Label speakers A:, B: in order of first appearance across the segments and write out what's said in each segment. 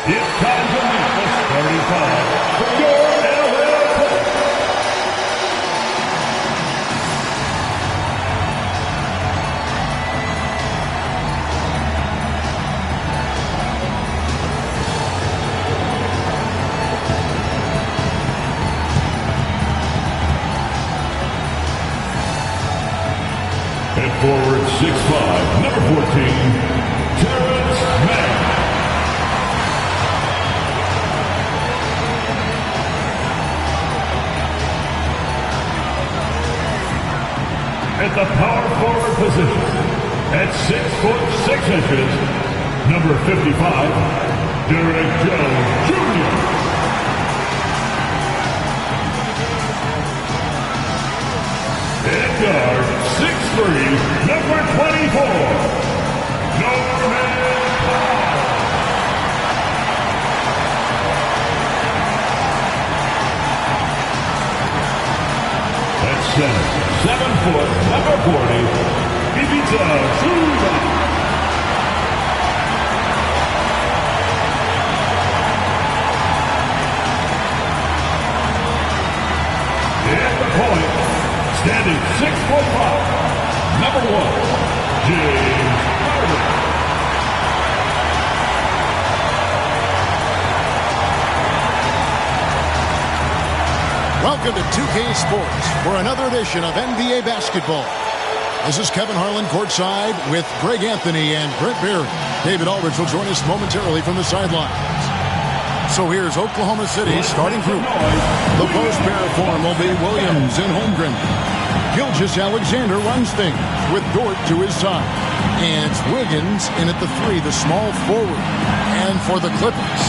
A: It's time to meet the starting five for your NFL At forward 6'5", number 14, Terrence Mann. At the power forward position, at 6'6", number 55, Derek Jones Jr. At guard, 6'3", number 24, Norman Powell. At center, 7 foot, number 40, Ibiza Zuba. At the point, standing 6'5", number 1, James Harden.
B: Welcome to 2K Sports for another edition of NBA basketball. This is Kevin Harlan courtside with Greg Anthony and Brent Barry. David Aldridge will join us momentarily from the sidelines. So here's Oklahoma City's starting group. The post pair form will be Williams and Holmgren. Gilgeous-Alexander runs things with Dort to his side. And it's Wiggins in at the 3, the small forward. And for the Clippers,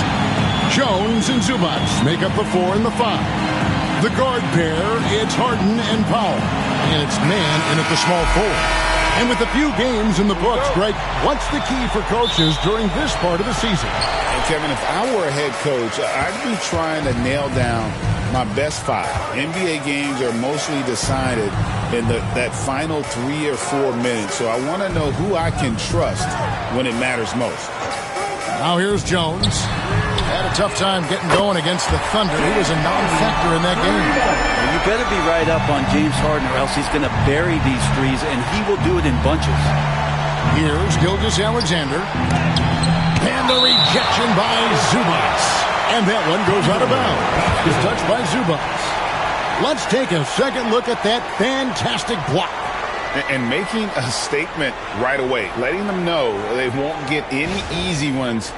B: Jones and Zubac make up the 4 and the 5. The guard pair, it's Harden and Powell. And it's Mann in at the small forward. And with a few games in the books, Greg, what's the key for coaches during this part of the season?
C: And Kevin, if I were a head coach, I'd be trying to nail down my best 5. NBA games are mostly decided in that final 3 or 4 minutes. So I want to know who I can trust when it matters most.
B: Now here's Jones. Had a tough time getting going against the Thunder. He was a non-factor in that game.
D: Well, you better be right up on James Harden or else he's going to bury these threes, and he will do it in bunches.
B: Here's Gilgeous-Alexander. And the rejection by Zubac. And that one goes out of bounds. It's touched by Zubac. Let's take a second look at that fantastic block.
C: And making a statement right away, letting them know they won't get any easy ones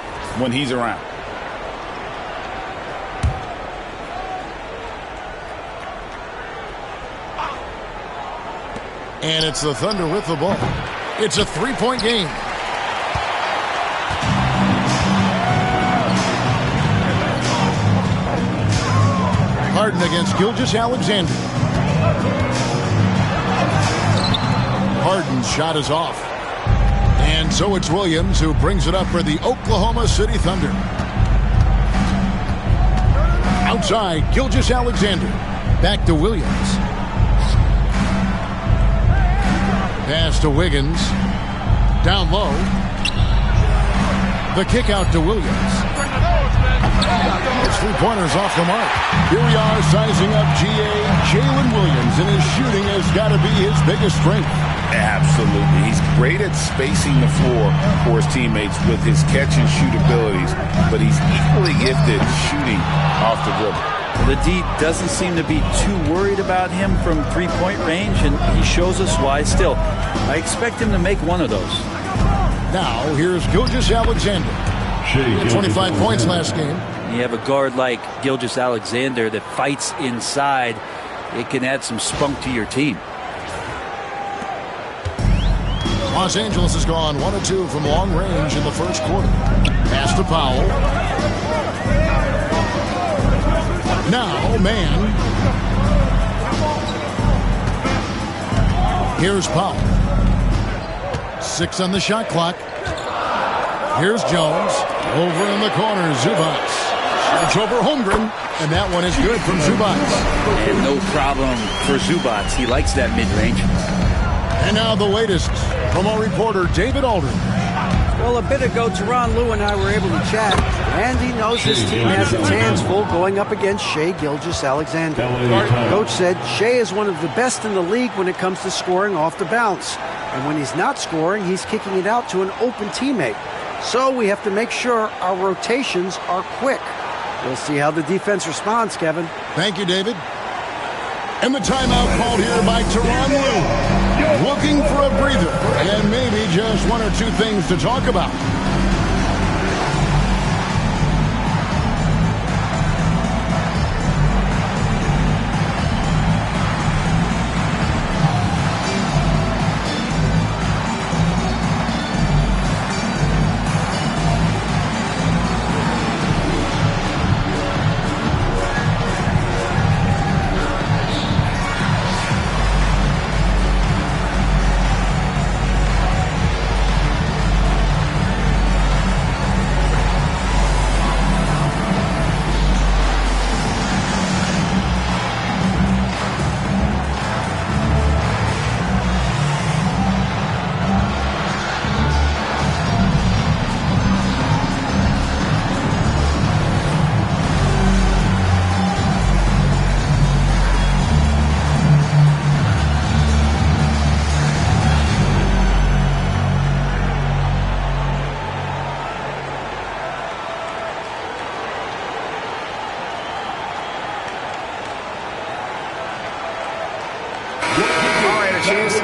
C: when he's around.
B: And it's the Thunder with the ball. It's a 3-point game. Harden against Gilgeous-Alexander. Harden's shot is off. And so it's Williams who brings it up for the Oklahoma City Thunder. Outside, Gilgeous-Alexander. Back to Williams. Pass to Wiggins. Down low. The kick out to Williams. It's three-pointers off the mark. Here we are sizing up Jalen Williams, and his shooting has got to be his biggest strength.
C: Absolutely. He's great at spacing the floor for his teammates with his catch-and-shoot abilities, but he's equally gifted shooting off the dribble.
D: The D doesn't seem to be too worried about him from three-point range, and he shows us why. Still, I expect him to make one of those.
B: Now, here's Gilgeous-Alexander. 25 points last game.
D: You have a guard like Gilgeous-Alexander that fights inside. It can add some spunk to your team.
B: Los Angeles has gone 1 of 2 from long range in the first quarter. Pass to Powell. Now, man. Here's Powell. 6 on the shot clock. Here's Jones. Over in the corner, Zubac. It's over Holmgren, and that one is good from Zubac.
D: And no problem for Zubac. He likes that mid-range.
B: And now the latest from our reporter, David Aldridge.
E: Well, a bit ago, Teron Lue and I were able to chat, and he knows his team has its hands full going up against Shai Gilgeous-Alexander. Coach said Shai is one of the best in the league when it comes to scoring off the bounce. And when he's not scoring, he's kicking it out to an open teammate. So we have to make sure our rotations are quick. We'll see how the defense responds, Kevin.
B: Thank you, David. And the timeout called here by Teron Lue. Looking for a breather and maybe just 1 or 2 things to talk about.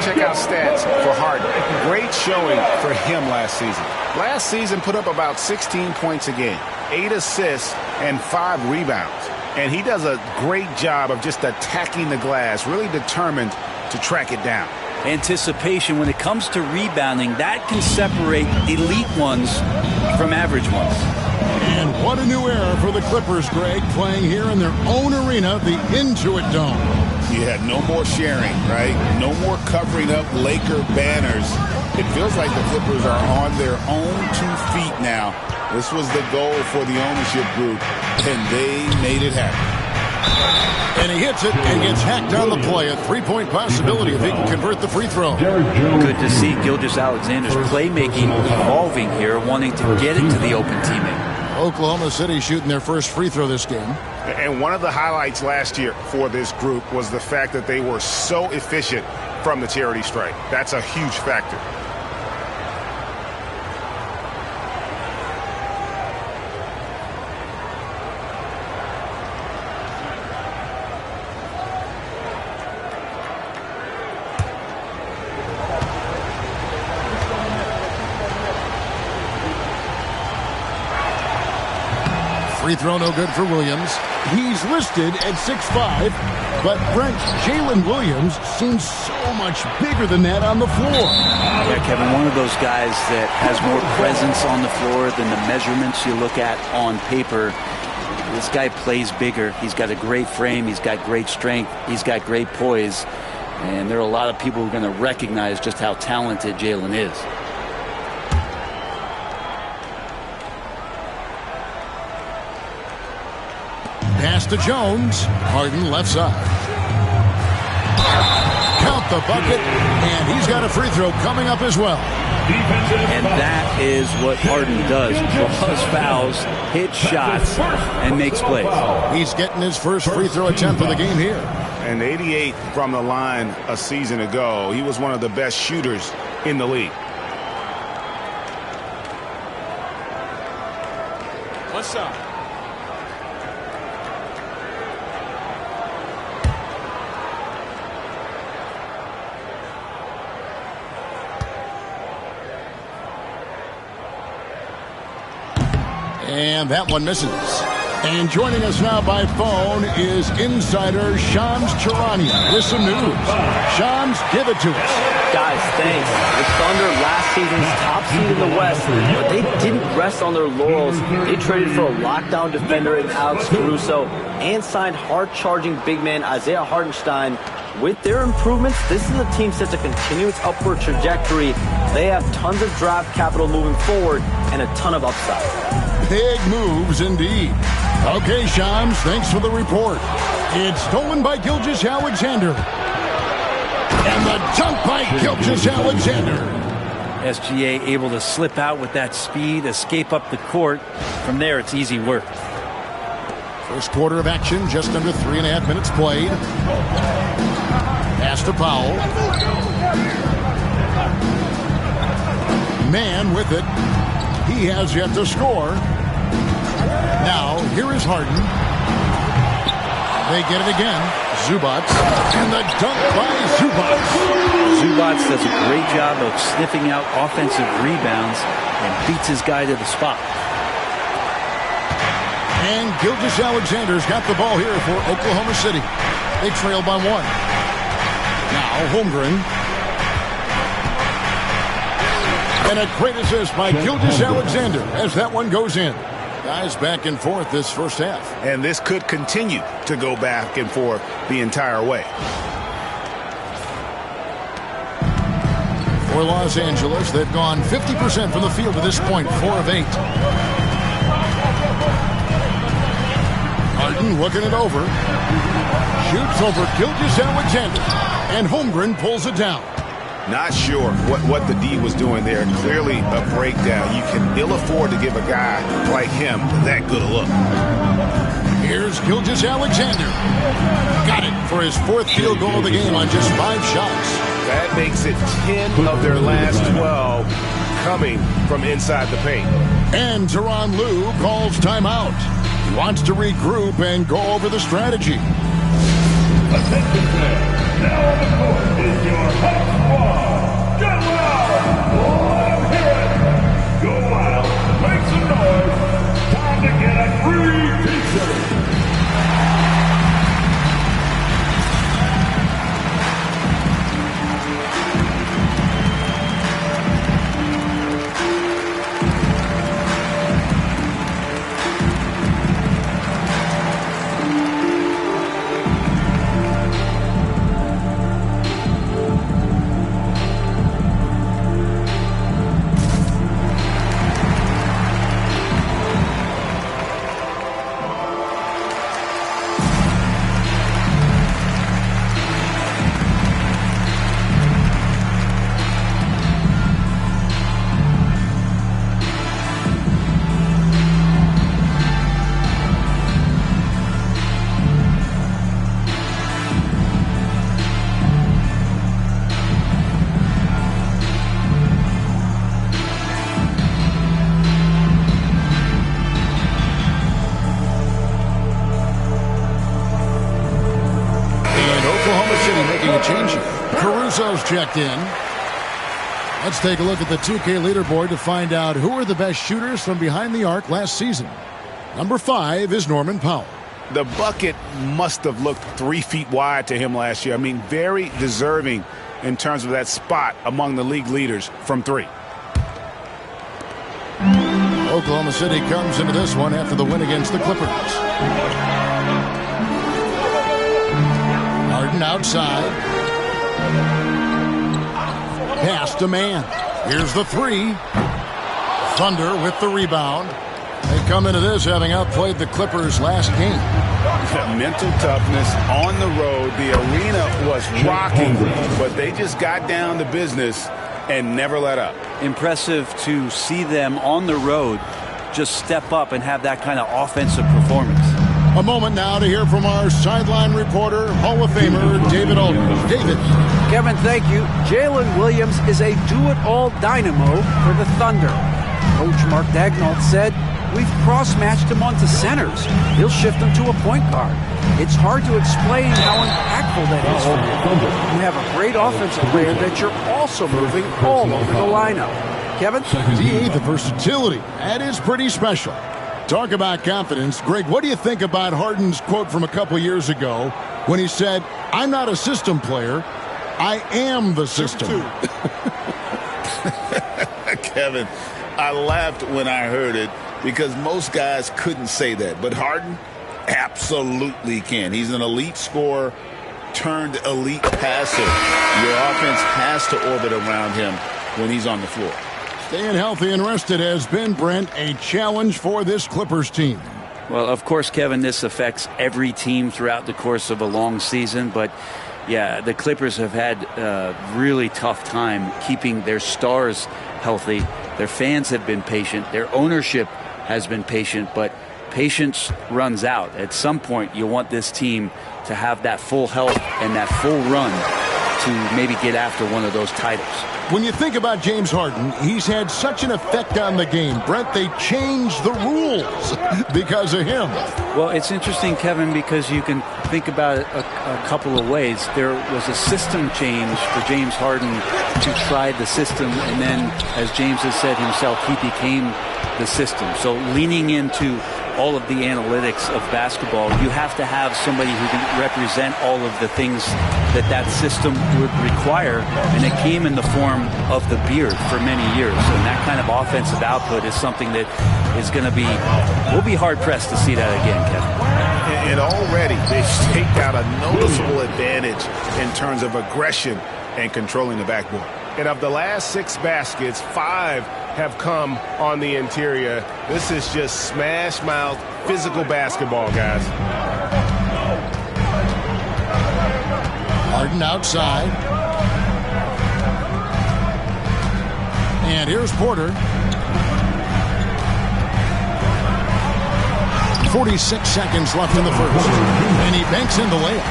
C: Check out stats for Harden. Great showing for him last season. Last season put up about 16 points a game, 8 assists, and 5 rebounds. And he does a great job of just attacking the glass, really determined to track it down.
D: Anticipation when it comes to rebounding, that can separate elite ones from average ones.
B: And what a new era for the Clippers, Greg, playing here in their own arena, the Intuit Dome.
C: Yeah, no more sharing, right? No more covering up Laker banners. It feels like the Clippers are on their own 2 feet now. This was the goal for the ownership group, and they made it happen.
B: And he hits it and gets hacked on the play. A 3-point possibility if he can convert the free throw.
D: Good to see Gilgeous-Alexander's playmaking evolving here, wanting to get it to the open teammate.
B: Oklahoma City shooting their first free throw this game.
F: And one of the highlights last year for this group was the fact that they were so efficient from the charity stripe. That's a huge factor.
B: Free throw no good for Williams. He's listed at 6'5", but Brent, Jalen Williams seems so much bigger than that on the floor.
D: Yeah, Kevin, one of those guys that has more presence on the floor than the measurements you look at on paper. This guy plays bigger. He's got a great frame. He's got great strength. He's got great poise. And there are a lot of people who are going to recognize just how talented Jalen is.
B: Pass to Jones. Harden left side. Count the bucket, and he's got a free throw coming up as well.
D: And that is what Harden does. Draws fouls, hits shots, and makes plays.
B: He's getting his first free throw attempt for the game here.
F: And 88 from the line a season ago. He was one of the best shooters in the league.
C: What's up?
B: And that one misses. And joining us now by phone is insider Shams Charania with some news. Shams, give it to us.
G: Guys, thanks. The Thunder last season's top seed in the West, but they didn't rest on their laurels. They traded for a lockdown defender in Alex Caruso and signed hard-charging big man Isaiah Hartenstein. With their improvements, this is a team set to continue its upward trajectory. They have tons of draft capital moving forward and a ton of upside.
B: Big moves indeed. Okay, Shams, thanks for the report. It's stolen by Gilgeous-Alexander. And the dunk by Gilgeous-Alexander.
D: SGA able to slip out with that speed, escape up the court. From there, it's easy work.
B: First quarter of action, just under 3.5 minutes played. Pass to Powell. Man with it. He has yet to score. Now, here is Harden. They get it again. Zubac. And the dunk by Zubac.
D: Zubac does a great job of sniffing out offensive rebounds and beats his guy to the spot.
B: And Gilgeous-Alexander's got the ball here for Oklahoma City. They trail by 1. Now, Holmgren. And a great assist by Gilgeous-Alexander as that one goes in. Guys back and forth this first half.
F: And this could continue to go back and forth the entire way.
B: For Los Angeles, they've gone 50% from the field to this point, 4 of 8. Harden looking it over. Shoots over Gilgeous-Alexander. And Holmgren pulls it down.
F: Not sure what the D was doing there. Clearly a breakdown. You can ill afford to give a guy like him that good a look.
B: Here's Gilgeous-Alexander. Got it for his 4th field goal of the game on just 5 shots.
F: That makes it 10 of their last 12 coming from inside the paint.
B: And Tyronn Lue calls timeout. He wants to regroup and go over the strategy.
A: Attention fans. Now on the court is your hot squad. Go wild! Let 'em hear it! Go wild! Make some noise! Time to get a free pizza!
B: Caruso's checked in. Let's take a look at the 2K leaderboard to find out who are the best shooters from behind the arc last season. Number 5 is Norman Powell.
F: The bucket must have looked 3 feet wide to him last year. I mean, very deserving in terms of that spot among the league leaders from 3.
B: Oklahoma City comes into this one after the win against the Clippers. Harden outside. Pass to man. Here's the three. Thunder with the rebound. They come into this having outplayed the Clippers last game.
C: Mental toughness on the road. The arena was rocking, but they just got down to business and never let up.
D: Impressive to see them on the road just step up and have that kind of offensive performance.
B: A moment now to hear from our sideline reporter, Hall of Famer David Aldridge. David.
E: Kevin, thank you. Jalen Williams is a do-it-all dynamo for the Thunder. Coach Mark Daigneault said, "We've cross-matched him onto centers. He'll shift him to a point guard. It's hard to explain how impactful that is for you. You have a great offensive player that you're also moving all over the lineup." Kevin?
B: The versatility. That is pretty special. Talk about confidence. Greg, what do you think about Harden's quote from a couple years ago when he said, "I'm not a system player. I am the system"?
C: Kevin, I laughed when I heard it because most guys couldn't say that. But Harden absolutely can. He's an elite scorer turned elite passer. Your offense has to orbit around him when he's on the floor.
B: Staying healthy and rested has been, Brent, a challenge for this Clippers team.
D: Well, of course, Kevin, this affects every team throughout the course of a long season. But, yeah, the Clippers have had a really tough time keeping their stars healthy. Their fans have been patient. Their ownership has been patient. But patience runs out. At some point, you want this team to have that full health and that full run to maybe get after one of those titles.
B: When you think about James Harden, he's had such an effect on the game. Brent, they changed the rules because of him.
D: Well, it's interesting, Kevin, because you can think about it a couple of ways. There was a system change for James Harden to try the system, and then, as James has said himself, he became the system. So leaning into all of the analytics of basketball, you have to have somebody who can represent all of the things that system would require, and it came in the form of the beard for many years. And that kind of offensive output is something that is going to be, we'll be hard-pressed to see that again, Kevin.
F: And already they've staked out a noticeable advantage in terms of aggression and controlling the backboard. And of the last 6 baskets, 5 have come on the interior. This is just smash-mouth physical basketball, guys.
B: Harden outside. And here's Porter. 46 seconds left in the first. And he banks in the layup.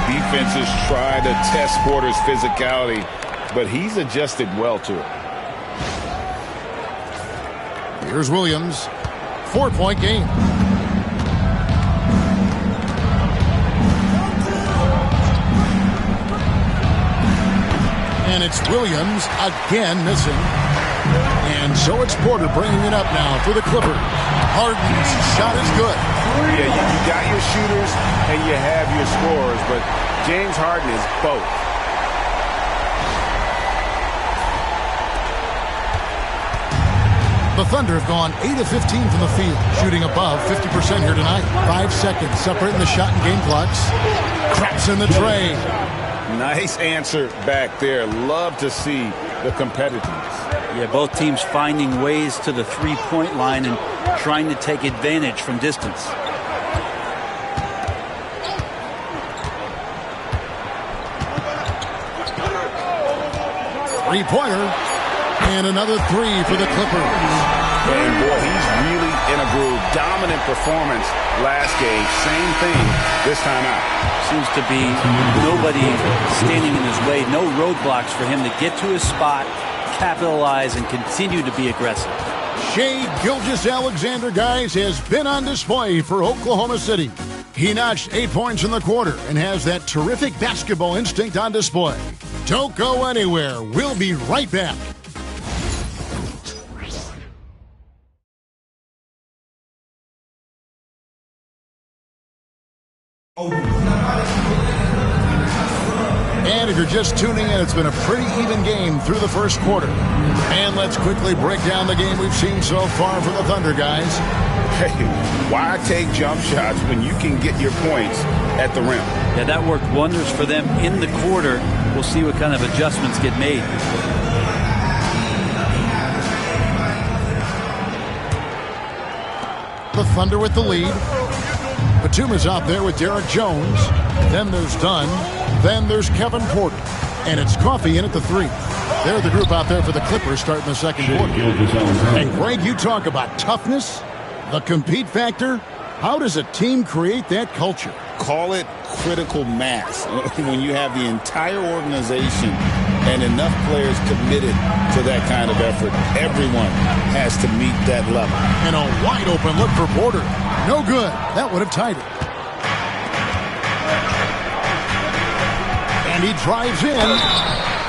C: Defenses try to test Porter's physicality, but he's adjusted well to it.
B: Here's Williams. 4-point game. And it's Williams again missing. And so it's Porter bringing it up now for the Clippers. Harden's shot is good.
F: Yeah, you got your shooters and you have your scorers, but James Harden is both.
B: The Thunder have gone 8 of 15 from the field, shooting above 50% here tonight. 5 seconds separating the shot and game clocks. Craps in the tray.
C: Nice answer back there. Love to see the competitiveness.
D: Yeah, both teams finding ways to the three-point line and trying to take advantage from distance.
B: Three-pointer. And another 3 for the Clippers.
C: And boy, he's really in a groove. Dominant performance last game. Same thing this time out.
D: Seems to be nobody standing in his way. No roadblocks for him to get to his spot, capitalize, and continue to be aggressive.
B: Shai Gilgeous-Alexander, guys, has been on display for Oklahoma City. He notched 8 points in the quarter and has that terrific basketball instinct on display. Don't go anywhere. We'll be right back. And if you're just tuning in, it's been a pretty even game through the first quarter. And let's quickly break down the game we've seen so far for the Thunder, guys.
C: Hey, why take jump shots when you can get your points at the rim?
D: Yeah, that worked wonders for them in the quarter. We'll see what kind of adjustments get made.
B: The Thunder with the lead. Batuma's out there with Derek Jones. Then there's Dunn. Then there's Kevin Porter. And it's Coffey in at the 3. They're the group out there for the Clippers starting the second quarter. And Greg, you talk about toughness, the compete factor. How does a team create that culture?
C: Call it critical mass. When you have the entire organization and enough players committed to that kind of effort, everyone has to meet that level.
B: And a wide open look for Porter. No good. That would have tied it. And he drives in.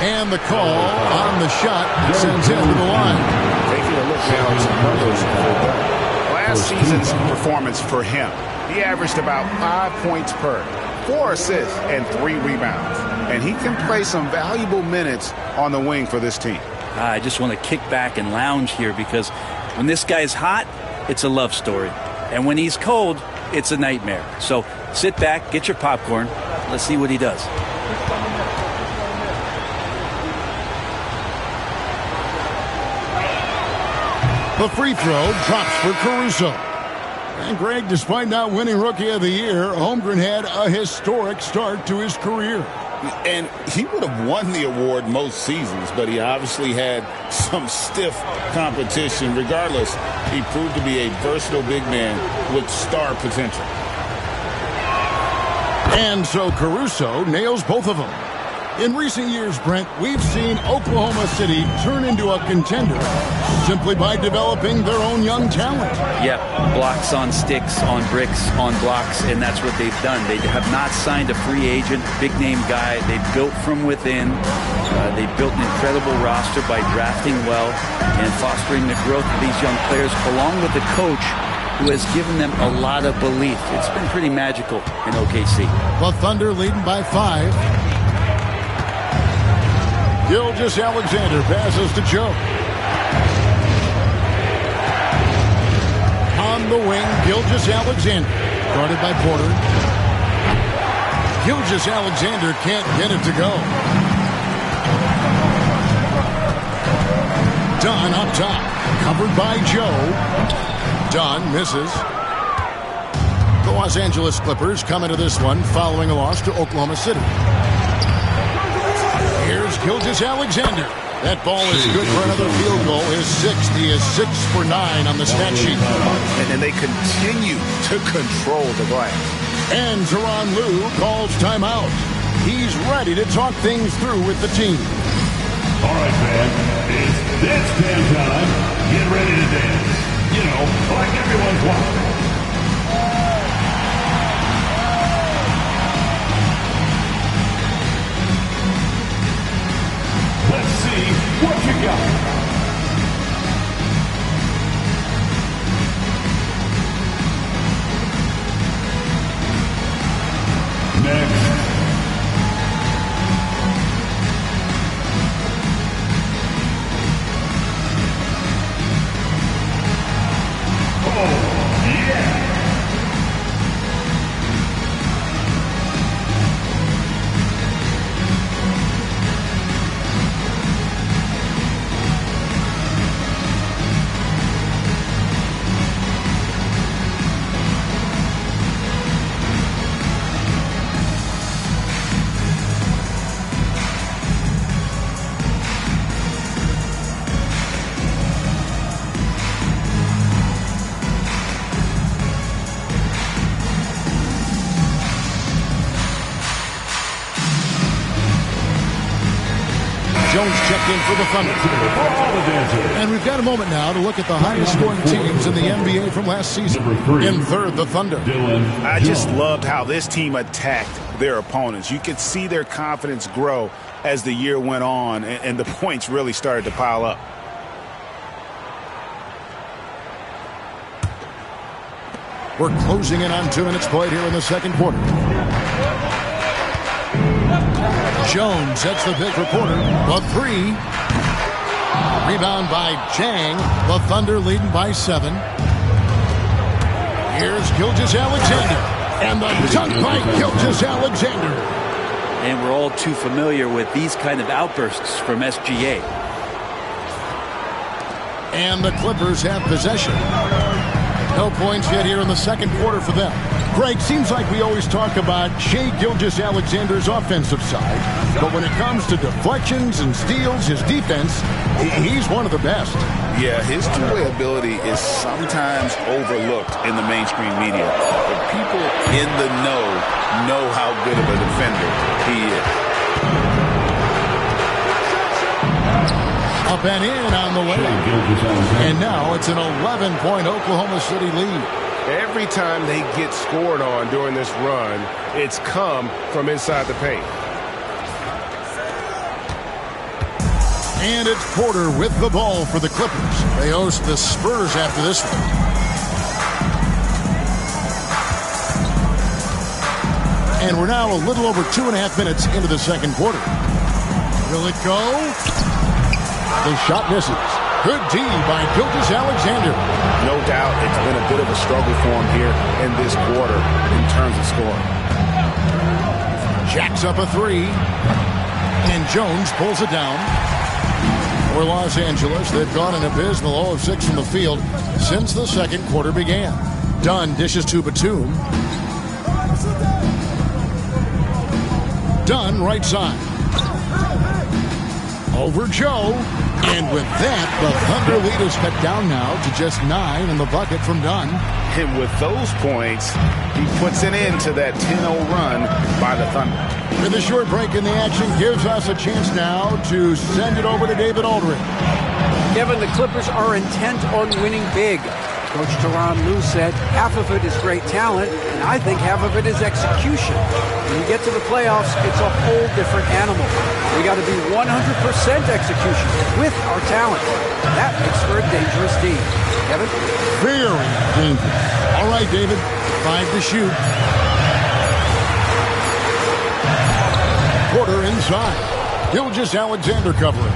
B: And the call on the shot sends him to the line.
C: Taking a look now at some numbers. Last season's performance for him, he averaged about 5 points per, 4 assists, and 3 rebounds. And he can play some valuable minutes on the wing for this team.
D: I just want to kick back and lounge here because when this guy's hot, it's a love story. And when he's cold, it's a nightmare. So sit back, get your popcorn. Let's see what he does.
B: The free throw drops for Caruso. And Greg, despite not winning Rookie of the Year, Holmgren had a historic start to his career.
C: And he would have won the award most seasons, but he obviously had some stiff competition. Regardless, he proved to be a versatile big man with star potential.
B: And so Caruso nails both of them. In recent years, Brent, we've seen Oklahoma City turn into a contender simply by developing their own young talent.
D: Yep, blocks on sticks, on bricks, on blocks, and that's what they've done. They have not signed a free agent, big-name guy. They built from within. They built an incredible roster by drafting well and fostering the growth of these young players, along with the coach who has given them a lot of belief. It's been pretty magical in OKC.
B: The Thunder leading by 5. Gilgeous-Alexander passes to Joe. On the wing, Gilgeous-Alexander, guarded by Porter. Gilgeous-Alexander can't get it to go. Dunn up top, covered by Joe. Dunn misses. The Los Angeles Clippers come into this one following a loss to Oklahoma City. Here's Gilgeous-Alexander. That ball is good for another field goal. His 6th. He is 6 for 9 on the stat sheet.
F: And they continue to control the glass.
B: And Tyronn Lue calls timeout. He's ready to talk things through with the team.
A: All right, fans, it's dance time. Get ready to dance. You know, like everyone's watching. Let's see what you got. Next. Oh, yeah.
B: Jones checked in for the Thunder. And we've got a moment now to look at the highest scoring teams in the NBA from last season. In third, the Thunder.
F: I just loved how this team attacked their opponents. You could see their confidence grow as the year went on, and the points really started to pile up.
B: We're closing in on 2 minutes played here in the second quarter. Jones sets the pick for Porter. The three. Rebound by Chang. The Thunder leading by 7. Here's Gilgeous-Alexander. And the dunk by Gilgeous-Alexander.
D: And we're all too familiar with these kind of outbursts from SGA.
B: And the Clippers have possession. No points yet here in the second quarter for them. Greg, seems like we always talk about Shai Gilgeous-Alexander's offensive side, but when it comes to deflections and steals, his defense, he's one of the best.
C: Yeah, his two-way ability is sometimes overlooked in the mainstream media. But people in the know how good of a defender he is.
B: Up and in on the way. And now it's an 11-point Oklahoma City lead.
F: Every time they get scored on during this run, it's come from inside the paint.
B: And it's Porter with the ball for the Clippers. They host the Spurs after this one. And we're now a little over 2.5 minutes into the second quarter. Will it go? The shot misses. Good D by Gilgeous-Alexander.
C: No doubt it's been a bit of a struggle for him here in this quarter in terms of scoring.
B: Jacks up a three. And Jones pulls it down. For Los Angeles, they've gone an abysmal 0 of 6 from the field since the second quarter began. Dunn dishes to Batum. Dunn right side. Over Joe. And with that, the Thunder lead is cut down now to just 9 in the bucket from Dunn.
C: And with those points, he puts an end to that 10-0 run by the Thunder.
B: With a short break in the action, gives us a chance now to send it over to David Aldridge.
E: Kevin, the Clippers are intent on winning big. Coach Tyronn Lue said half of it is great talent, and I think half of it is execution. When you get to the playoffs, it's a whole different animal. We got to be 100% execution with our talent. That makes for a dangerous team. Kevin?
B: Very dangerous. All right, David. 5 to shoot. Porter inside. Gilgeous-Alexander covering.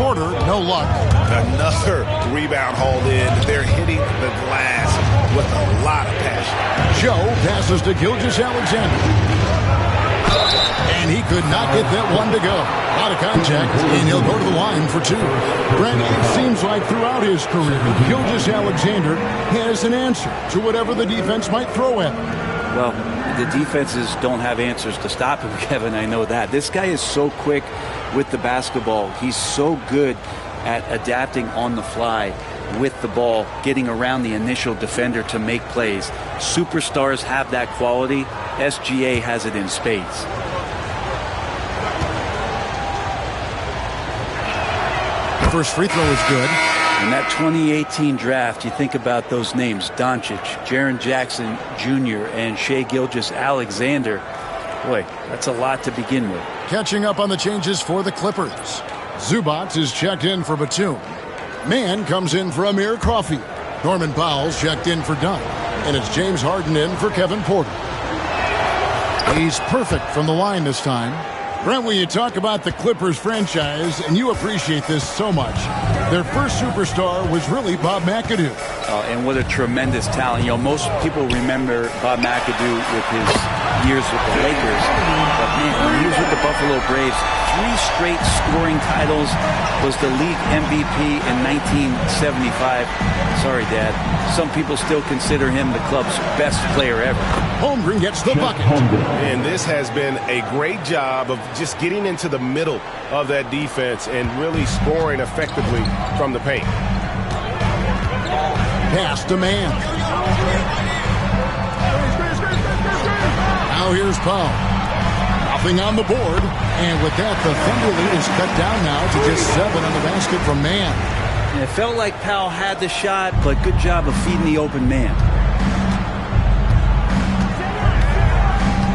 B: Porter, no luck.
C: Another rebound hauled in. They're hitting the glass with a lot of passion.
B: Joe passes to Gilgeous-Alexander. And he could not get that one to go. A lot of contact, and he'll go to the line for 2. Brent, it seems like throughout his career, Gilgeous-Alexander has an answer to whatever the defense might throw at him.
D: Well, the defenses don't have answers to stop him, Kevin. I know that. This guy is so quick with the basketball. He's so good at adapting on the fly with the ball, getting around the initial defender to make plays. Superstars have that quality. SGA has it in spades.
B: The first free throw is good.
D: In that 2018 draft, you think about those names, Doncic, Jaren Jackson Jr., and Shai Gilgeous-Alexander. Boy, that's a lot to begin with.
B: Catching up on the changes for the Clippers. Zubac is checked in for Batum. Mann comes in for Amir Crawford. Norman Powell's checked in for Dunn. And it's James Harden in for Kevin Porter. He's perfect from the line this time. Brent, when you talk about the Clippers franchise, and you appreciate this so much, their first superstar was really Bob McAdoo.
D: And what a tremendous talent. You know, most people remember Bob McAdoo with his years with the Lakers. But man, when he was with the Buffalo Braves, 3 straight scoring titles, was the league MVP in 1975. Sorry, Dad. Some people still consider him the club's best player ever.
B: Holmgren gets the bucket.
F: And this has been a great job of just getting into the middle of that defense and really scoring effectively from the paint.
B: Pass to Mann. Now here's Powell. Nothing on the board. And with that, the Thunder lead is cut down now to just 7 on the basket from Mann.
D: And it felt like Powell had the shot, but good job of feeding the open man.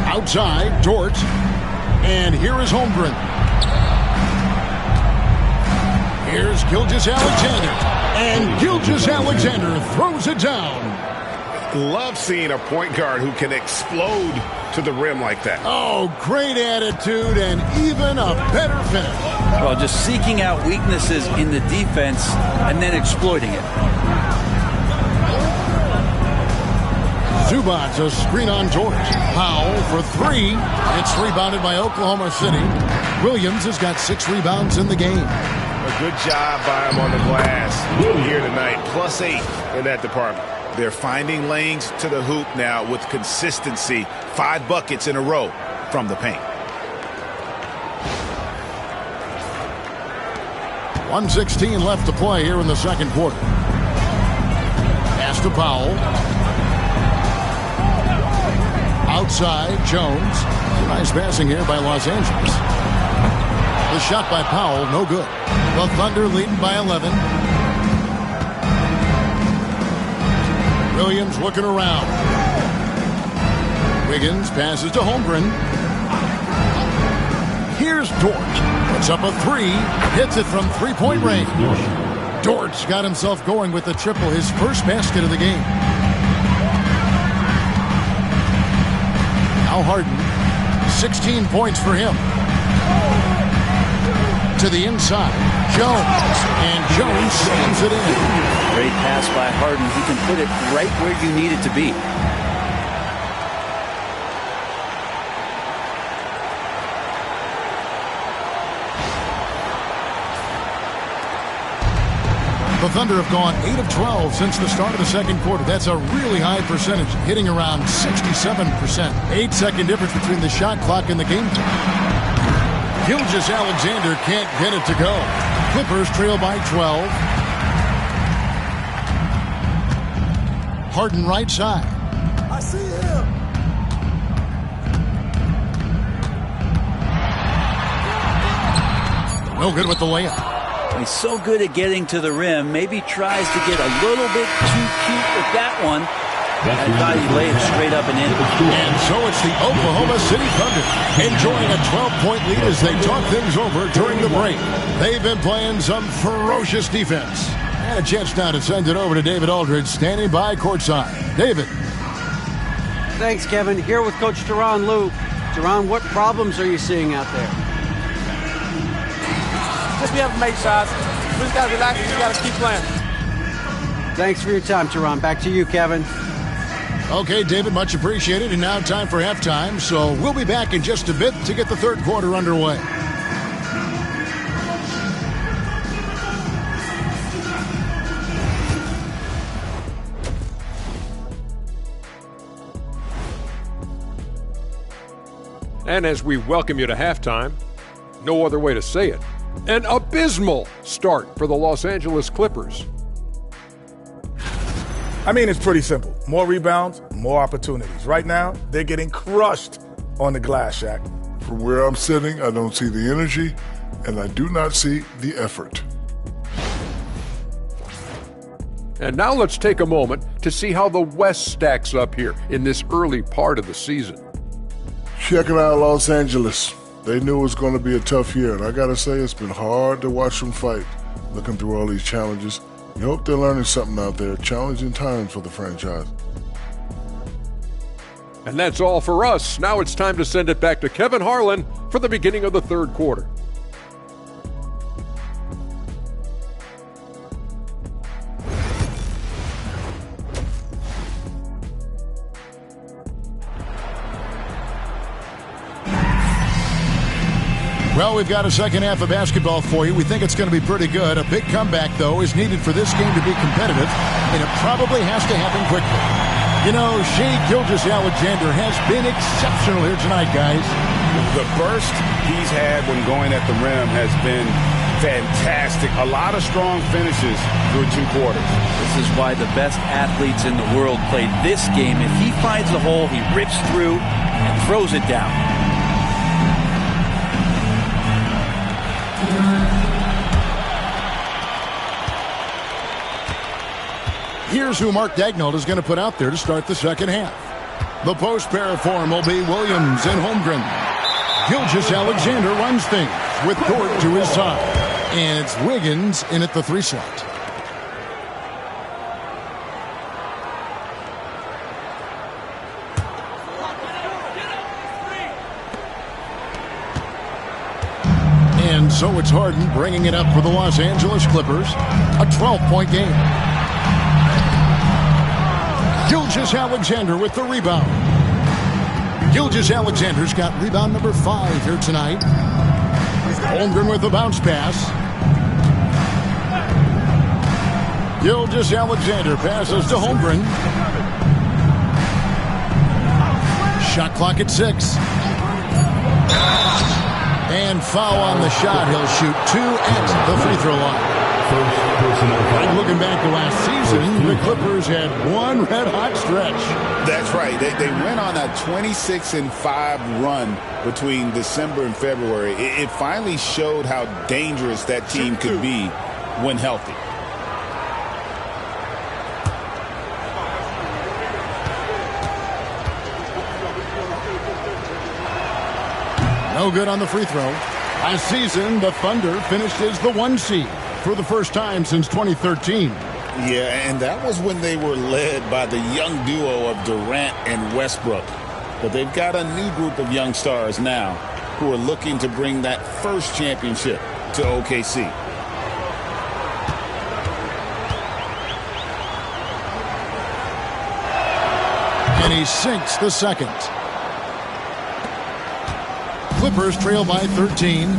B: Outside, Dort. And here is Holmgren. Here's Gilgeous-Alexander. And Gilgeous-Alexander throws it down.
F: Love seeing a point guard who can explode to the rim like that.
B: Oh, great attitude and even a better finish.
D: Well, just seeking out weaknesses in the defense and then exploiting it.
B: Zubac's a screen on George. Powell for three. It's rebounded by Oklahoma City. Williams has got 6 rebounds in the game.
F: A good job by him on the glass here tonight. +8 in that department.
C: They're finding lanes to the hoop now with consistency. 5 buckets in a row from the paint.
B: 1:16 left to play here in the second quarter. Pass to Powell. Outside, Jones. Nice passing here by Los Angeles. The shot by Powell, no good. The Thunder leading by 11. Williams looking around. Wiggins passes to Holmgren. Here's Dort. Puts up a 3. Hits it from three-point range. Dort's got himself going with the triple, his first basket of the game. Now Harden. 16 points for him. To the inside. Jones. And Jones slams it in.
D: Great pass by Harden. He can put it right where you need it to be.
B: The Thunder have gone 8 of 12 since the start of the second quarter. That's a really high percentage, hitting around 67%. 8-second difference between the shot clock and the game time. Gilgeous-Alexander can't get it to go. Clippers trail by 12. Harden right side.
H: I see him.
B: No good with the layup.
D: He's so good at getting to the rim. Maybe tries to get a little bit too cute with that one. I thought he laid it straight up and in.
B: And so it's the Oklahoma City Thunder enjoying a 12-point lead as they talk things over during the break. They've been playing some ferocious defense. And a chance now to send it over to David Aldridge, standing by courtside. David.
E: Thanks, Kevin. Here with Coach Teron Lue. Teron, what problems are you seeing out there?
I: Just be able to make shots. We just got to relax and we got to keep playing.
E: Thanks for your time, Teron. Back to you, Kevin.
B: Okay, David, much appreciated. And now time for halftime. So we'll be back in just a bit to get the third quarter underway.
J: And as we welcome you to halftime, no other way to say it, an abysmal start for the Los Angeles Clippers.
H: I mean, it's pretty simple. More rebounds, more opportunities. Right now, they're getting crushed on the glass, Shaq.
K: From where I'm sitting, I don't see the energy, and I do not see the effort.
J: And now let's take a moment to see how the West stacks up here in this early part of the season.
K: Checking out Los Angeles. They knew it was going to be a tough year, and I got to say, it's been hard to watch them fight, looking through all these challenges. You hope they're learning something out there. Challenging times for the franchise.
J: And that's all for us. Now it's time to send it back to Kevin Harlan for the beginning of the third quarter.
B: Well, we've got a second half of basketball for you. We think it's going to be pretty good. A big comeback, though, is needed for this game to be competitive, and it probably has to happen quickly. You know, Shai Gilgeous-Alexander has been exceptional here tonight, guys.
C: The burst he's had when going at the rim has been fantastic. A lot of strong finishes through 2 quarters.
D: This is why the best athletes in the world play this game. If he finds a hole, he rips through and throws it down.
B: Here's who Mark Daigneault is going to put out there to start the second half. The post pair form will be Williams and Holmgren. Gilgeous-Alexander runs things with Dort to his side. And it's Wiggins in at the 3 slot. so it's Harden bringing it up for the Los Angeles Clippers. A 12-point game. Gilgeous-Alexander with the rebound. Gilgeous-Alexander's got rebound number 5 here tonight. Holmgren with the bounce pass. Gilgeous-Alexander passes to Holmgren. Shot clock at 6. And foul on the shot. He'll shoot 2 at the free throw line. And looking back to last season, the Clippers had one red-hot stretch.
C: That's right. They went on a 26-5 run between December and February. It finally showed how dangerous that team could be when healthy.
B: No good on the free throw. Last season, the Thunder finished as the 1 seed for the first time since 2013.
C: Yeah, and that was when they were led by the young duo of Durant and Westbrook. But they've got a new group of young stars now who are looking to bring that first championship to OKC.
B: And he sinks the second. Clippers trail by 13.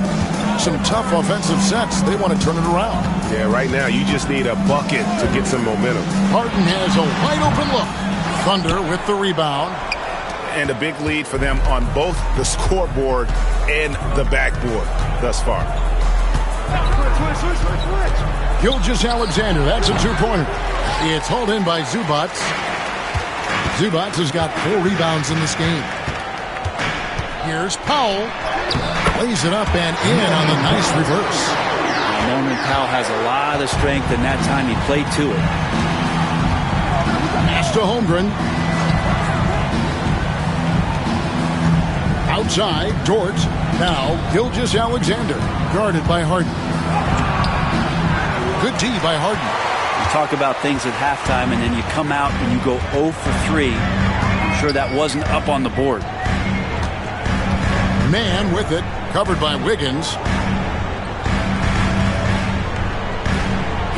B: Some tough offensive sets. They want to turn it around.
F: Yeah, right now you just need a bucket to get some momentum.
B: Harden has a wide open look. Thunder with the rebound.
F: And a big lead for them on both the scoreboard and the backboard thus far.
B: Gilgeous-Alexander, that's a two-pointer. It's hauled in by Zubac. Zubac has got 4 rebounds in this game. Here's Powell. Lays it up and in on the nice reverse.
D: Norman Powell has a lot of strength, and that time he played to it.
B: Pass to Holmgren. Outside, Dort. Now, Gilgeous-Alexander, guarded by Harden. Good D by Harden.
D: You talk about things at halftime, and then you come out and you go 0 for 3. I'm sure that wasn't up on the board.
B: Man with it, covered by Wiggins.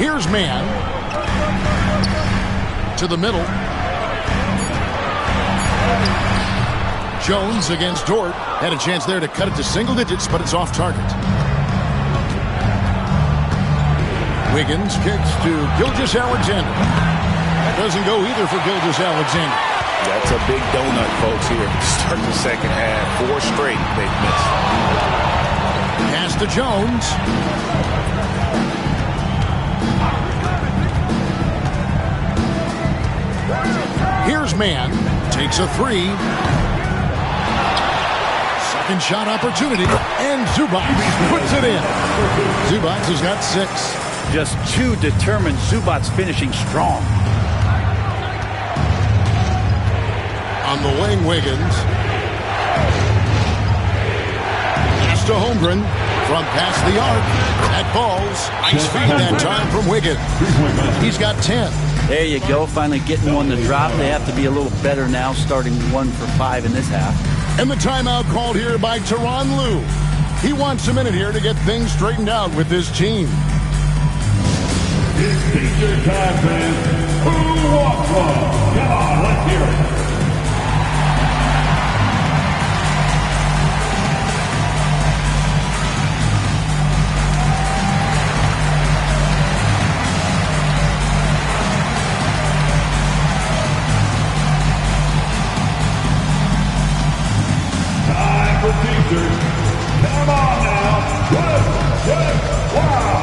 B: Here's Man. To the middle. Jones against Dort. Had a chance there to cut it to single digits, but it's off target. Wiggins kicks to Gilgeous-Alexander. That doesn't go either for Gilgeous-Alexander.
C: That's a big donut, folks, here to start the second half. 4 straight they've missed.
B: Pass to Jones. Here's Man. Takes a 3. Second shot opportunity. And Zubac puts it in. Zubac has got 6.
D: Just too determined. Zubac's finishing strong.
B: On the wing, Wiggins. Pass to Holmgren. From past the arc. That falls. Nice feed that time from Wiggins. He's got 10.
D: There you go. Finally getting one to drop. They have to be a little better now, starting 1 for 5 in this half.
B: And the timeout called here by Tyronn Lue. He wants a minute here to get things straightened out with his team.
A: It's feature time, fans. Who wants one? Come on, let's hear it. Time for teasers. Come on now. Good, wow.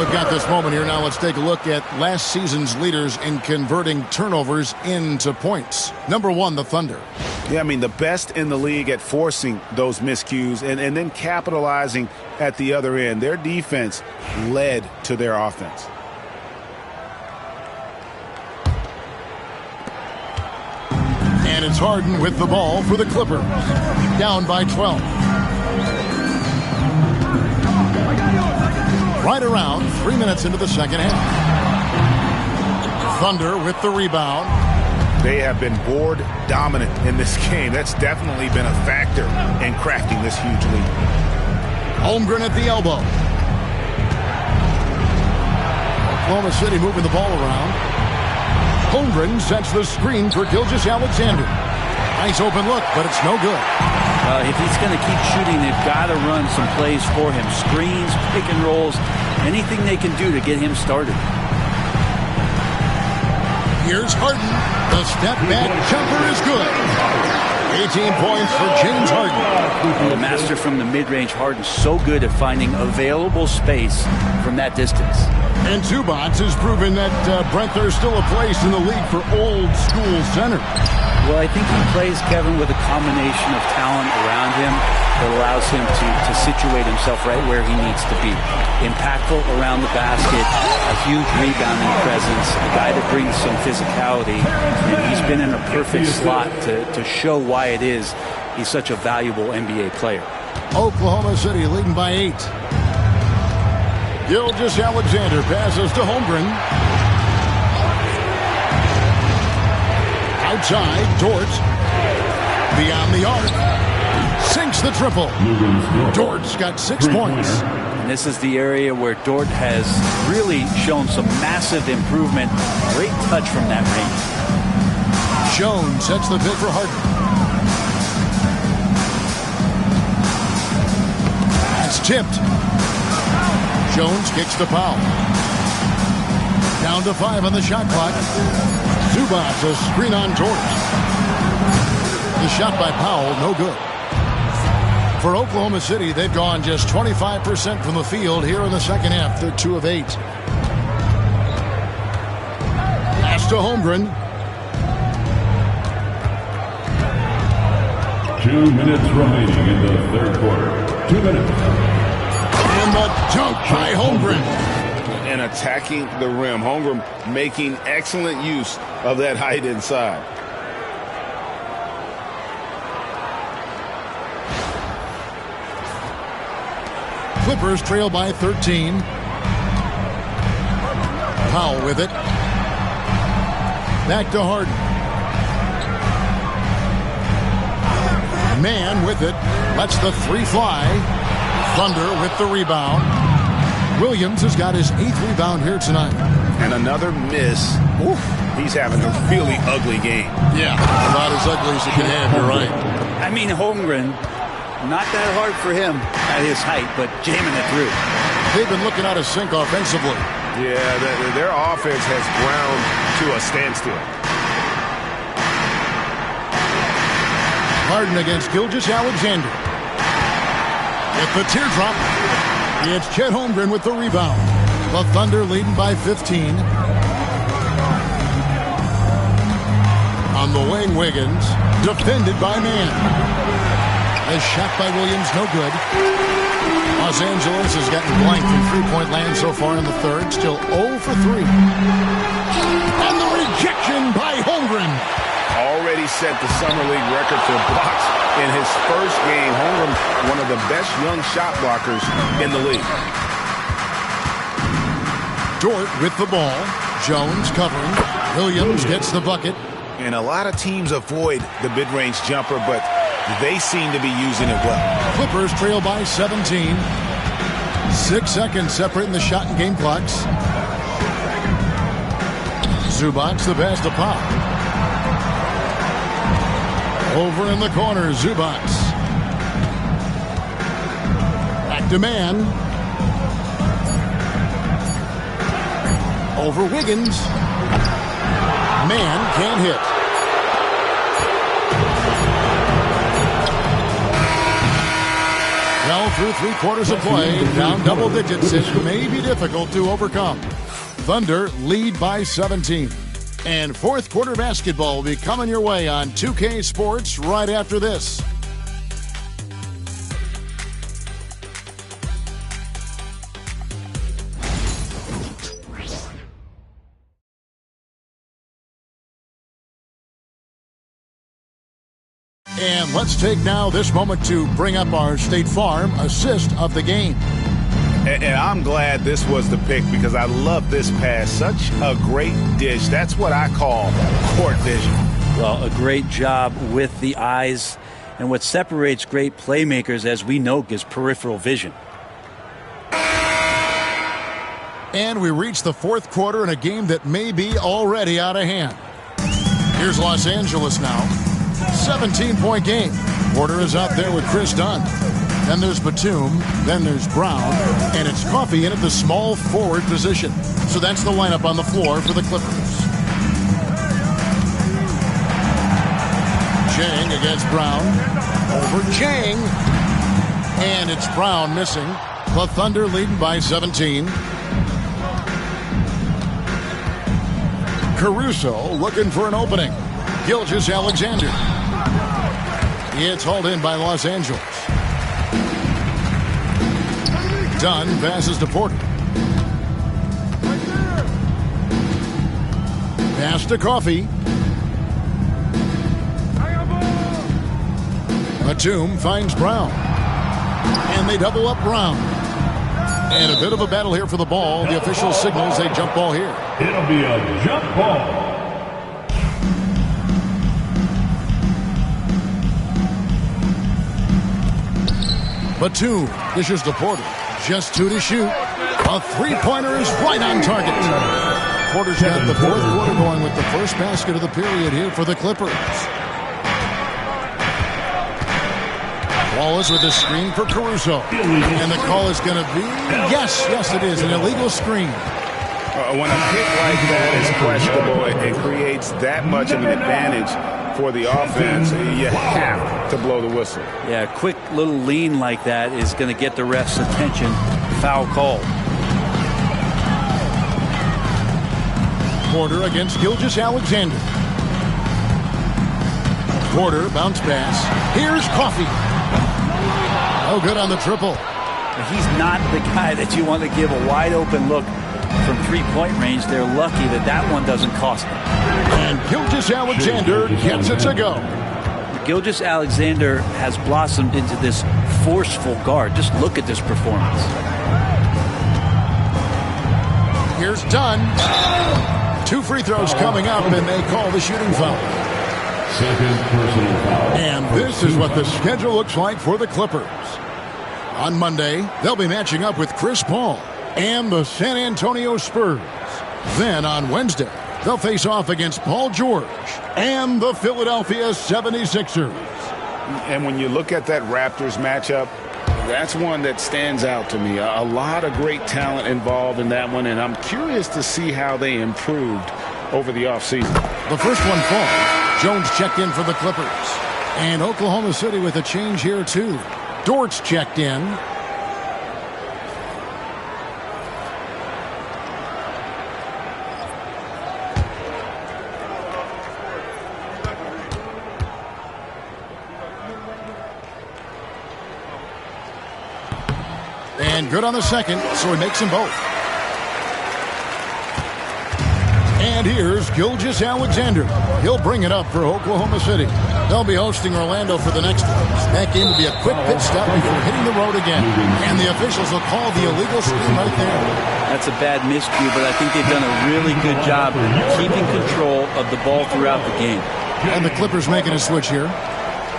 B: We've got this moment here. Now let's take a look at last season's leaders in converting turnovers into points. Number 1, the Thunder.
C: Yeah, I mean, the best in the league at forcing those miscues and then capitalizing at the other end. Their defense led to their offense.
B: And it's Harden with the ball for the Clippers. Down by 12. Right around 3 minutes into the second half. Thunder with the rebound.
C: They have been board dominant in this game. That's definitely been a factor in crafting this huge lead.
B: Holmgren at the elbow. Oklahoma City moving the ball around. Holmgren sets the screen for Gilgeous-Alexander. Nice open look, but it's no good.
D: If he's going to keep shooting, they've got to run some plays for him. Screens, pick and rolls, anything they can do to get him started.
B: Here's Harden. The step-back jumper is good. 18 points for James Harden.
D: The master from the mid-range. Harden so good at finding available space from that distance.
B: And Zubac has proven that, Brent, there's still a place in the league for old-school centers.
D: Well, I think he plays, Kevin, with a combination of talent around him that allows him to situate himself right where he needs to be. Impactful around the basket, a huge rebounding presence, a guy that brings some physicality, and he's been in a perfect slot to show why it is he's such a valuable NBA player.
B: Oklahoma City leading by 8. Gilgeous-Alexander passes to Holmgren. Outside, Dort. Beyond the arc. Sinks the triple. Dort's got 6 points.
D: And this is the area where Dort has really shown some massive improvement. Great touch from that range.
B: Jones sets the pick for Harden. That's tipped. Jones kicks to Powell. Down to 5 on the shot clock. Zubac, a screen on Dort. The shot by Powell, no good. For Oklahoma City, they've gone just 25% from the field here in the second half. They're 2 of 8. Pass to Holmgren.
A: 2 minutes remaining in the third quarter. 2 minutes.
B: And the dunk by Holmgren.
C: And attacking the rim. Holmgren making excellent use of that height inside.
B: Clippers trail by 13. Powell with it. Back to Harden. Man with it. Lets the 3 fly. Thunder with the rebound. Williams has got his 8th rebound here tonight.
C: And another miss. Oof. He's having a really ugly game.
B: Yeah, about as ugly as you can have, you're right.
D: I mean, Holmgren, not that hard for him at his height, but jamming it through.
B: They've been looking out of sync offensively.
F: Yeah, their offense has ground to a standstill.
B: Harden against Gilgeous-Alexander. With the teardrop, it's Chet Holmgren with the rebound. The Thunder leading by 15. On the wing, Wiggins, defended by Man. A shot by Williams, no good. Los Angeles has gotten blank from three-point land so far in the third. Still 0 for 3. And the rejection by Holmgren.
C: Already set the Summer League record for blocks in his first game. Holmgren, one of the best young shot blockers in the league.
B: Dort with the ball. Jones covering. Williams gets the bucket.
C: And a lot of teams avoid the mid-range jumper, but they seem to be using it well.
B: Clippers trail by 17. 6 seconds separating the shot and game clocks. Zubac the pass to Pop. Over in the corner, Zubac. Back to Man. Over Wiggins. Man can't hit. through 3 quarters of play, down double digits. It may be difficult to overcome. Thunder lead by 17. And fourth quarter basketball will be coming your way on 2K Sports right after this. And let's take now this moment to bring up our State Farm assist of the game.
C: And I'm glad this was the pick because I love this pass. Such a great dish. That's what I call court vision.
D: Well, a great job with the eyes. And what separates great playmakers, as we know, is peripheral vision.
B: And we reach the fourth quarter in a game that may be already out of hand. Here's Los Angeles now. 17-point game. Porter is out there with Chris Dunn. Then there's Batum. Then there's Brown. And it's Coffey in at the small forward position. So that's the lineup on the floor for the Clippers. Chang against Brown. Over Chang. And it's Brown missing. The Thunder leading by 17. Caruso looking for an opening. Gilgeous-Alexander. It's hauled in by Los Angeles. Dunn passes to Porter. Pass to Coffey. Batum finds Brown. And they double up Brown. And a bit of a battle here for the ball. The official signals a jump ball here.
A: It'll be a jump ball.
B: Batum dishes to Porter. Just 2 to shoot. A three-pointer is right on target. Porter's got the fourth quarter going with the first basket of the period here for the Clippers. Wallace with a screen for Caruso. And the call is going to be, yes, it is, an illegal screen.
C: When a pick like that is questionable, it creates that much of an advantage for the offense. You have to blow the whistle.
D: Yeah, a quick little lean like that is going to get the ref's attention. Foul call.
B: Porter against Gilgeous-Alexander. Porter bounce pass. Here's Coffey. Oh, good on the triple.
D: He's not the guy that you want to give a wide open look from three-point range. They're lucky that that one doesn't cost them.
B: And Gilgeous-Alexander gets it to go.
D: Gilgeous-Alexander has blossomed into this forceful guard. Just look at this performance.
B: Here's Dunn. 2 free throws coming up, and they call the shooting foul.
A: Second personal foul.
B: And this is what the schedule looks like for the Clippers. On Monday, they'll be matching up with Chris Paul and the San Antonio Spurs. Then on Wednesday, they'll face off against Paul George and the Philadelphia 76ers.
C: And when you look at that Raptors matchup, that's one that stands out to me. A lot of great talent involved in that one, and I'm curious to see how they improved over the offseason.
B: The first one falls. Jones checked in for the Clippers. And Oklahoma City with a change here, too. Dortz checked in. And good on the second, so he makes them both. And here's Gilgeous-Alexander. He'll bring it up for Oklahoma City. They'll be hosting Orlando for the next one. That game will be a quick pit stop before hitting the road again. And the officials will call the illegal screen right there.
D: That's a bad miscue, but I think they've done a really good job keeping control of the ball throughout the game.
B: And the Clippers making a switch here.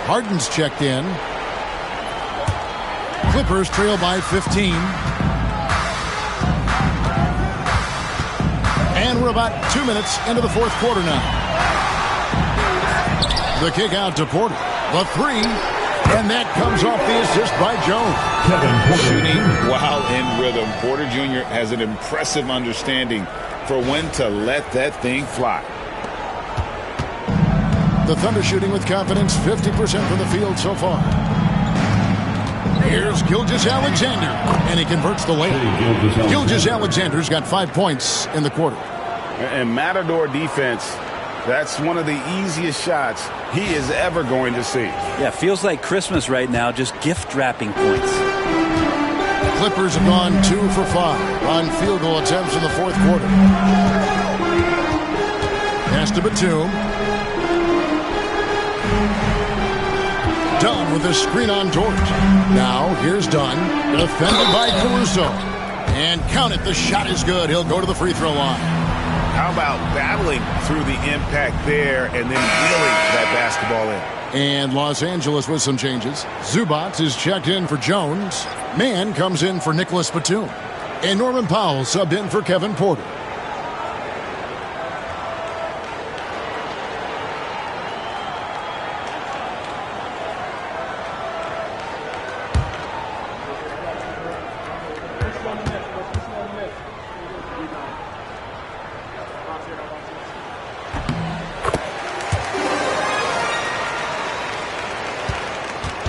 B: Harden's checked in. Clippers trail by 15. And we're about 2 minutes into the fourth quarter now. The kick out to Porter. The three. And that comes off the assist by Jones.
C: Shooting while in rhythm. Porter Jr. has an impressive understanding for when to let that thing fly.
B: The Thunder shooting with confidence, 50% from the field so far. Here's Gilgeous-Alexander, and he converts the layup. Gilgeous-Alexander's got 5 points in the quarter.
C: And Matador defense, that's one of the easiest shots he is ever going to see.
D: Yeah, feels like Christmas right now, just gift wrapping points.
B: The Clippers have gone 2 for 5 on field goal attempts in the fourth quarter. Pass to Batum. Dunn with a screen on George. Now here's Dunn, defended by Caruso. And count it, the shot is good. He'll go to the free throw line.
C: How about battling through the impact there and then reeling that basketball in?
B: And Los Angeles with some changes. Zubac is checked in for Jones. Mann comes in for Nicholas Batum. And Norman Powell subbed in for Kevin Porter.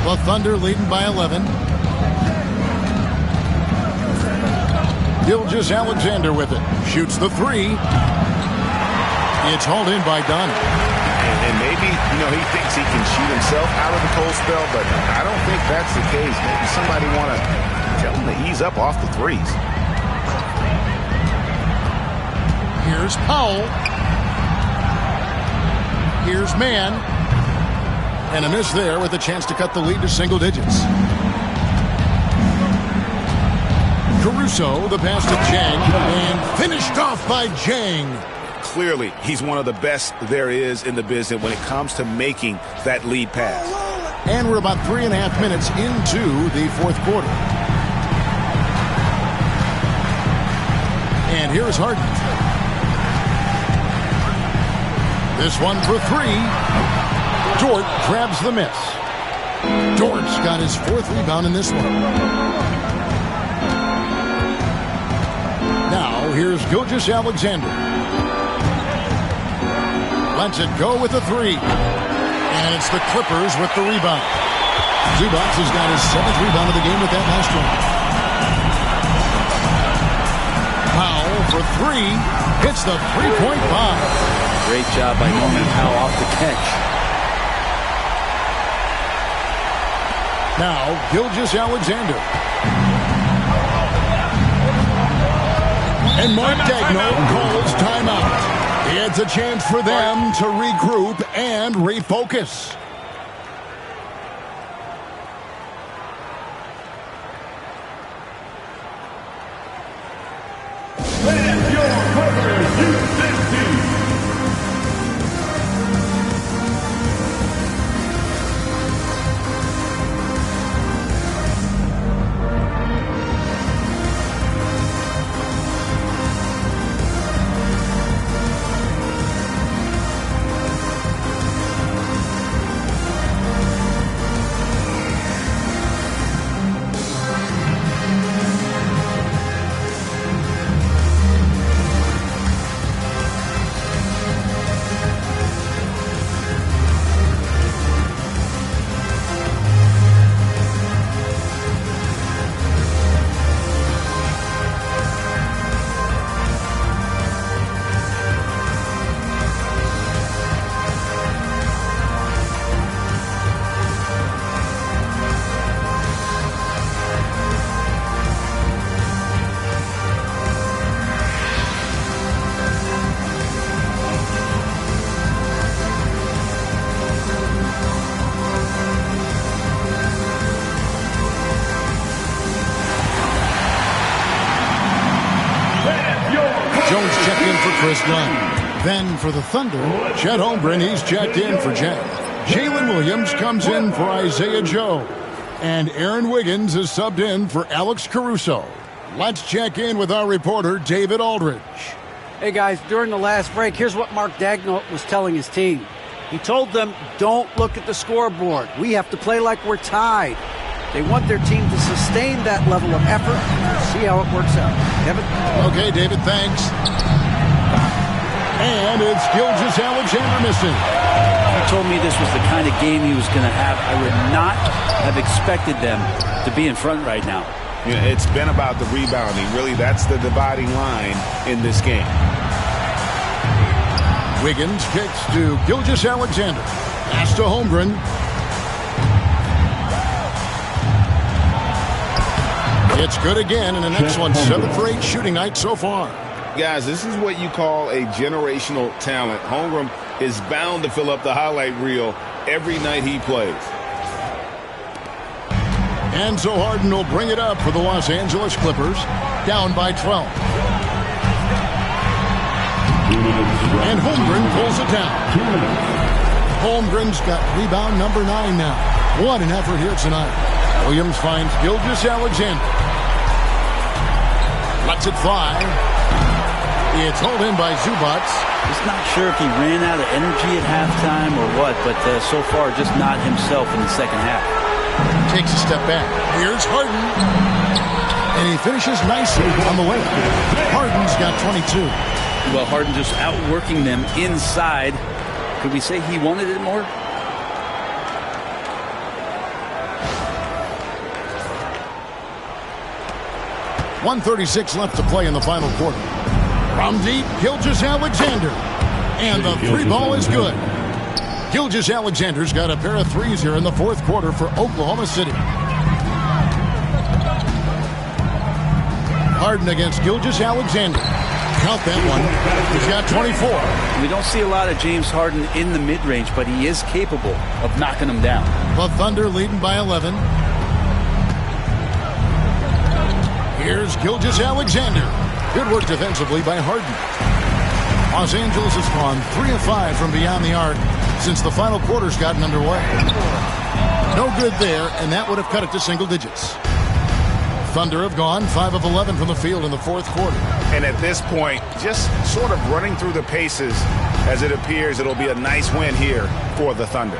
B: The Thunder leading by 11. Gilgeous-Alexander with it. Shoots the three. It's hauled in by Dunn.
C: And maybe, he thinks he can shoot himself out of the cold spell, but I don't think that's the case. Maybe somebody want to tell him to ease up off the threes.
B: Here's Powell. Here's Mann. And a miss there with a chance to cut the lead to single digits. Caruso, the pass to Jang, and finished off by Jang.
C: Clearly, he's one of the best there is in the business when it comes to making that lead pass.
B: And we're about 3.5 minutes into the fourth quarter. And here's Harden. This one for three. Dort grabs the miss. Dort's got his 4th rebound in this one. Now, here's Gilgeous-Alexander. Lets it go with the three. And it's the Clippers with the rebound. Zubac has got his 7th rebound of the game with that last one. Powell for three. Hits the three-point bomb.
D: Great job by Norman Powell off the catch.
B: Now, Gilgeous-Alexander. And Mark Daigneault calls timeout. It's a chance for them to regroup and refocus.
A: And your Clippers, Houston team.
B: Jones checked in for Chris Dunn. Then for the Thunder, Chet Holmgren, he's checked in for Jay. Jalen Williams comes in for Isaiah Joe. And Aaron Wiggins is subbed in for Alex Caruso. Let's check in with our reporter, David Aldridge.
E: Hey, guys, during the last break, here's what Mark Daigneault was telling his team. He told them, don't look at the scoreboard. We have to play like we're tied. They want their team to sustain that level of effort. See how it works out. Kevin?
B: Okay, David, thanks. And it's Gilgeous-Alexander missing.
D: He told me this was the kind of game he was going to have. I would not have expected them to be in front right now.
C: Yeah, it's been about the rebounding. Really, that's the dividing line in this game.
B: Wiggins kicks to Gilgeous-Alexander. Pass to Holmgren. It's good again, and the next one 7 for 8 shooting night so far.
C: Guys, this is what you call a generational talent. Holmgren is bound to fill up the highlight reel every night he plays.
B: And so Harden will bring it up for the Los Angeles Clippers, down by 12. And Holmgren pulls it down. Holmgren's got rebound number 9 now. What an effort here tonight. Williams finds Gilgeous-Alexander. Lets it fly. It's hauled in by Zubac.
D: Just not sure if he ran out of energy at halftime or what, but so far just not himself in the second half.
B: Takes a step back. Here's Harden. And he finishes nicely on the layup. Harden's got 22.
D: Well, Harden just outworking them inside. Could we say he wanted it more?
B: .136 left to play in the final quarter. From deep, Gilgeous-Alexander. And the three ball is good. Gilgeous-Alexander's got a pair of threes here in the fourth quarter for Oklahoma City. Harden against Gilgeous-Alexander. Count that one. He's got 24.
D: We don't see a lot of James Harden in the mid-range, but he is capable of knocking them down.
B: The Thunder leading by 11. Here's Gilgeous-Alexander. Good work defensively by Harden. Los Angeles has gone 3 of 5 from beyond the arc since the final quarter's gotten underway. No good there, and that would have cut it to single digits. Thunder have gone 5 of 11 from the field in the fourth quarter.
F: And at this point, just sort of running through the paces as it appears it'll be a nice win here for the Thunder.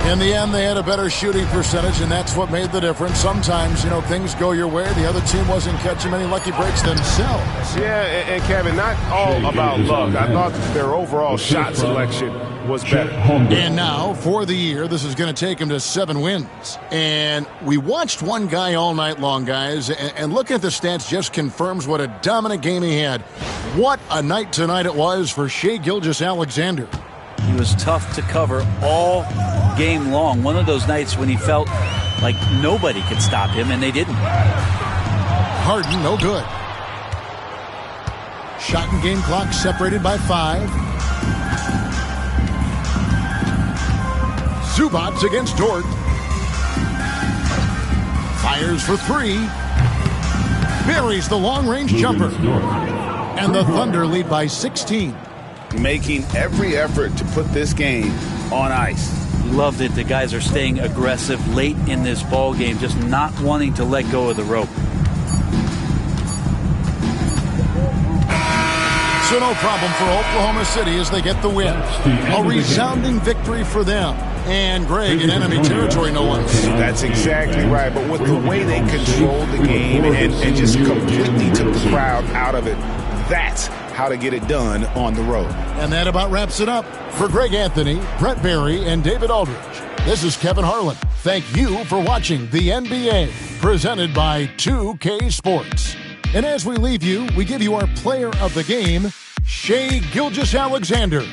B: In the end, they had a better shooting percentage, and that's what made the difference. Sometimes, things go your way. The other team wasn't catching many lucky breaks themselves.
F: Yeah, and Kevin, not all about luck. I thought their overall shot selection was better.
B: And now, for the year, this is going to take him to 7 wins. And we watched one guy all night long, guys, and looking at the stats just confirms what a dominant game he had. What a night tonight it was for Shai Gilgeous-Alexander.
D: He was tough to cover all game long. One of those nights when he felt like nobody could stop him, and they didn't.
B: Harden, no good. Shot and game clock separated by 5. Zubac against Dort. Fires for 3. Buries the long-range jumper. And the Thunder lead by 16.
C: Making every effort to put this game on ice.
D: Loved it. The guys are staying aggressive late in this ball game, just not wanting to let go of the rope.
B: So no problem for Oklahoma City as they get the win. A resounding victory for them. And Greg in enemy territory, no less.
F: That's exactly right. But with the way they controlled the game and just completely took the crowd out of it, that's how to get it done on the road.
B: And that about wraps it up. For Greg Anthony, Brett Barry, and David Aldridge, this is Kevin Harlan. Thank you for watching the NBA, presented by 2K Sports. And as we leave you, we give you our player of the game, Shai Gilgeous-Alexander.